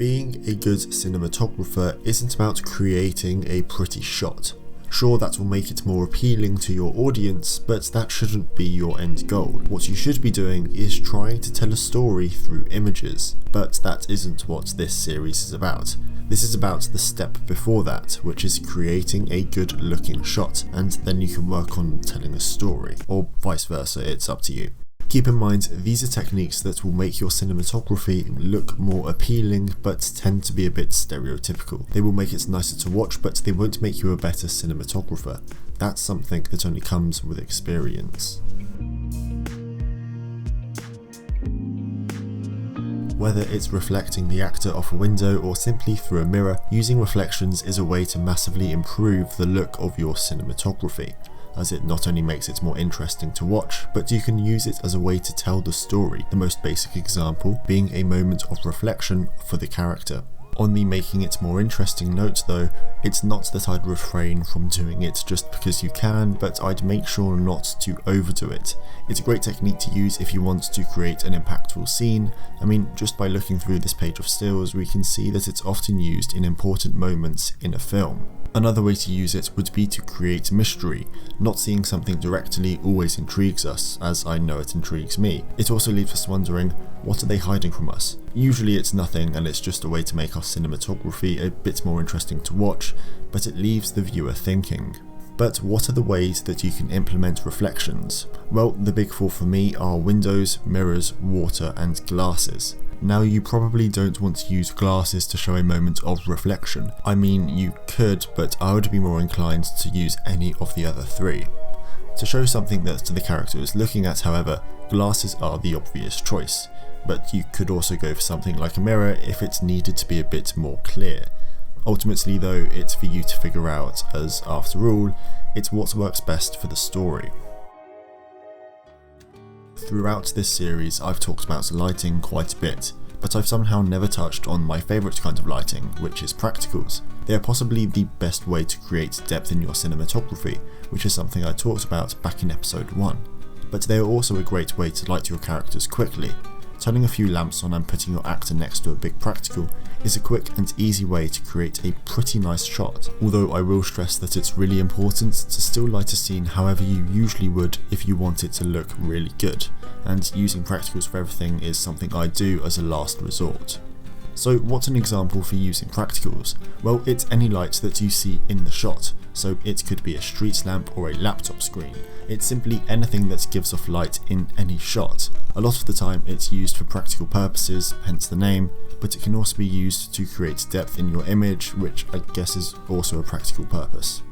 Being a good cinematographer isn't about creating a pretty shot. Sure, that will make it more appealing to your audience, but that shouldn't be your end goal. What you should be doing is trying to tell a story through images, but that isn't what this series is about. This is about the step before that, which is creating a good looking shot, and then you can work on telling a story, or vice versa, it's up to you. Keep in mind, these are techniques that will make your cinematography look more appealing, but tend to be a bit stereotypical. They will make it nicer to watch, but they won't make you a better cinematographer. That's something that only comes with experience. Whether it's reflecting the actor off a window or simply through a mirror, using reflections is a way to massively improve the look of your cinematography, as it not only makes it more interesting to watch, but you can use it as a way to tell the story, the most basic example being a moment of reflection for the character. On the making it more interesting note though, it's not that I'd refrain from doing it just because you can, but I'd make sure not to overdo it. It's a great technique to use if you want to create an impactful scene. I mean, just by looking through this page of stills, we can see that it's often used in important moments in a film. Another way to use it would be to create mystery. Not seeing something directly always intrigues us, as I know it intrigues me. It also leaves us wondering, what are they hiding from us? Usually it's nothing and it's just a way to make our cinematography a bit more interesting to watch, but it leaves the viewer thinking. But what are the ways that you can implement reflections? Well, the big four for me are windows, mirrors, water and glasses. Now, you probably don't want to use glasses to show a moment of reflection. I mean, you could, but I would be more inclined to use any of the other three. To show something that the character is looking at, however, glasses are the obvious choice, but you could also go for something like a mirror if it's needed to be a bit more clear. Ultimately though, it's for you to figure out, as after all, it's what works best for the story. Throughout this series, I've talked about lighting quite a bit, but I've somehow never touched on my favourite kind of lighting, which is practicals. They are possibly the best way to create depth in your cinematography, which is something I talked about back in episode 1. But they are also a great way to light your characters quickly. Turning a few lamps on and putting your actor next to a big practical is a quick and easy way to create a pretty nice shot, although I will stress that it's really important to still light a scene however you usually would if you want it to look really good, and using practicals for everything is something I do as a last resort. So what's an example for using practicals? Well, it's any light that you see in the shot, so it could be a street lamp or a laptop screen. It's simply anything that gives off light in any shot. A lot of the time it's used for practical purposes, hence the name, but it can also be used to create depth in your image, which I guess is also a practical purpose.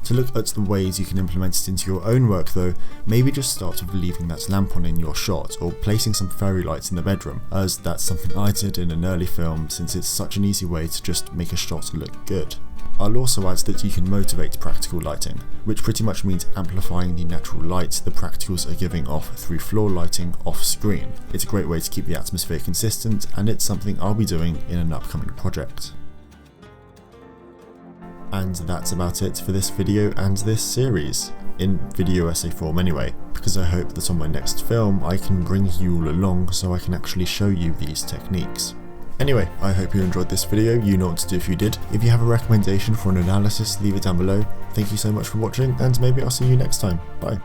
To look at the ways you can implement it into your own work though, maybe just start with leaving that lamp on in your shot or placing some fairy lights in the bedroom, as that's something I did in an early film since it's such an easy way to just make a shot look good. I'll also add that you can motivate practical lighting, which pretty much means amplifying the natural light the practicals are giving off through floor lighting off screen. It's a great way to keep the atmosphere consistent, and it's something I'll be doing in an upcoming project. And that's about it for this video and this series, in video essay form anyway, because I hope that on my next film I can bring you all along so I can actually show you these techniques. Anyway, I hope you enjoyed this video. You know what to do if you did. If you have a recommendation for an analysis, leave it down below. Thank you so much for watching, and maybe I'll see you next time. Bye.